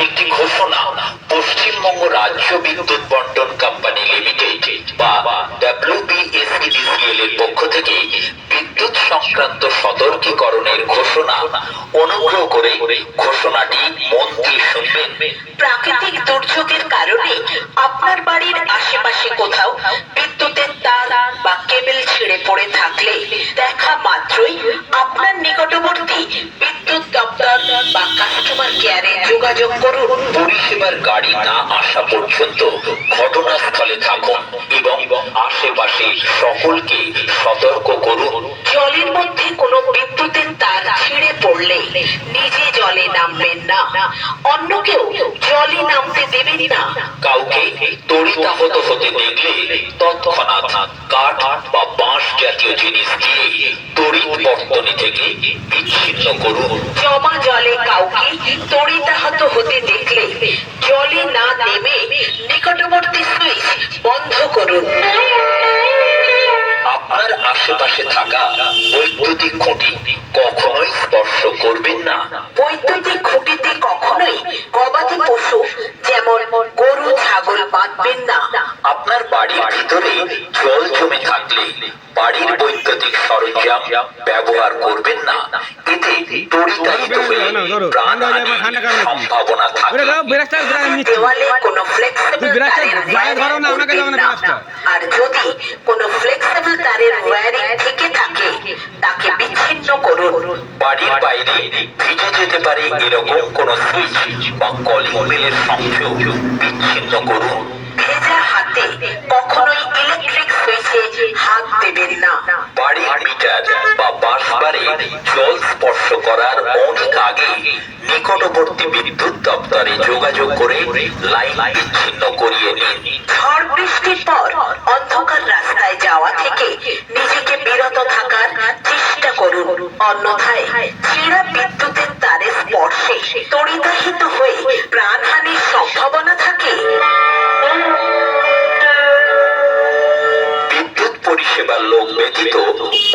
একটি ঘোষণা, পশ্চিমবঙ্গ রাজ্য বিদ্যুৎ বন্টন কোম্পানি লিমিটেড বা WBSEDCL এর পক্ষ থেকে বিদ্যুৎ সংক্রান্ত সতর্কীকরণের ঘোষণা। অনুগ্রহ করে ঘোষণাটি মন দিয়ে শুনবেন। প্রাকৃতিক দুর্যোগের কারণে আপনার বাড়ির আশেপাশে কোথাও বিদ্যুতের তার বা কেবল ছিঁড়ে পড়ে থাকলে দেখা মাত্রই আপনার নিকটবর্তী বিদ্যুৎ দপ্তর বা কাস্টমার কেয়ারে যোগাযোগ করুন। পরিষেবার গাড়ি না আসা পর্যন্ত ঘটনাস্থলে থাকুন এবং আশেপাশে সকলকে সতর্ক করুন। জলের মধ্যে কোনো বিদ্যুতের তার ছিঁড়ে পড়লে নিজে জলে নামবেন না, অন্যকেও জলে নামতে দেবেন না। কাউকে তড়িতাহত হতে দেখলে তৎক্ষণাৎ কাঠ বা বাঁশ জাতীয় জিনিস দিয়ে তড়িৎ বর্তনী থেকে বিচ্ছিন্ন করুন। জমা জলে কাউকে তড়িতাহত হতে দেখলে জলে না নেমে নিকটবর্তী সুইচ বন্ধ করুন। আপনার আশেপাশে থাকা বৈদ্যুতিক খুঁটি কখনোই স্পর্শ করবেন না। বৈদ্যুতিক খুঁটিতে কখনোই গবাদি পশু যেমন গরু ছাগল বাঁধবেন না। আপনার বাড়ির ভিতরে জল জমে থাকলে বাড়ির বৈদ্যুতিক সরঞ্জাম ব্যবহার করবেন না। এতে তড়িতাহত হয়ে প্রাণহানির সম্ভাবনা থাকে। দেওয়ালে কোনো ফ্লেক্সিবল তারের ওয়্যারিং করবেন না। আর যদি কোনো ফ্লেক্সিবল তারের ওয়্যারিং থেকে থাকে তাকে বিচ্ছিন্ন করুন। বাড়ির বাইরে ভিজে যেতে পারে এরকম কোনো সুইচ বা কলিং বেলের সংযোগ বিচ্ছিন্ন করুন। ভেজা হাতে কখনোই ইলেকট্রিক সুইচে হাত দেবেন না। বাড়ির মিটার বা বাসবারে জল স্পর্শ করার অনেক আগে নিকটবর্তী বিদ্যুৎ দপ্তরে যোগাযোগ করে লাইন বিচ্ছিন্ন করিয়ে নিন। ঝড় বৃষ্টির পর অন্ধকার রাস্তায় যাওয়া থেকে নিজেকে বিরত থাকার চেষ্টা করুন, অন্যথায় ছেঁড়া বিদ্যুতের তারের স্পর্শে তড়িতাহিত হয়ে প্রাণহানির সম্ভাবনা থাকে। বিদ্যুৎ পরিষেবার লোক ব্যতীত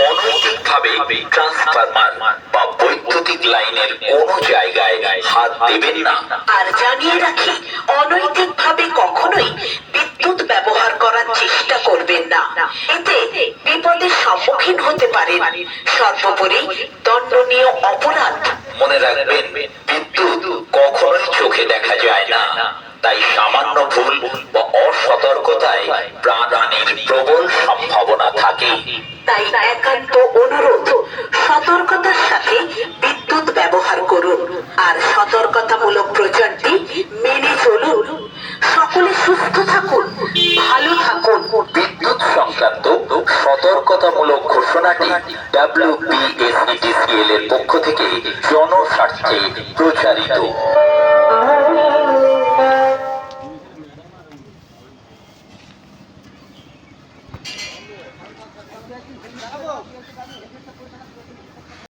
অনৈতিকভাবে ট্রান্সফরমার বা বৈদ্যুতিক লাইনের কোনো জায়গায় হাত দেবেন না। আর জানিয়ে রাখি, অনৈতিকভাবে কখনোই বিদ্যুৎ ব্যবহার করার চেষ্টা করবেন না। এতে বিপদের সম্মুখীন হতে পারেন, সর্বোপরি দণ্ডনীয় অপরাধ। মনে রাখবেন, বিদ্যুৎ কখনোই চোখে দেখা যায় না, তাই সামান্য ভুল বা অসতর্কতায় প্রাণহানির প্রবল সম্ভাবনা থাকে। তাই একান্ত অনুরোধ, সতর্কতার সাথে বিদ্যুৎ ব্যবহার করুন আর সতর্কতামূলক প্রচারটি মেনে চলুন। সকলে সুস্থ থাকুন, ভালো থাকুন। বিদ্যুৎ সংক্রান্ত সতর্কতামূলক ঘোষণাটি WBSEDCL এর পক্ষ থেকে জনস্বার্থে প্রচারিত।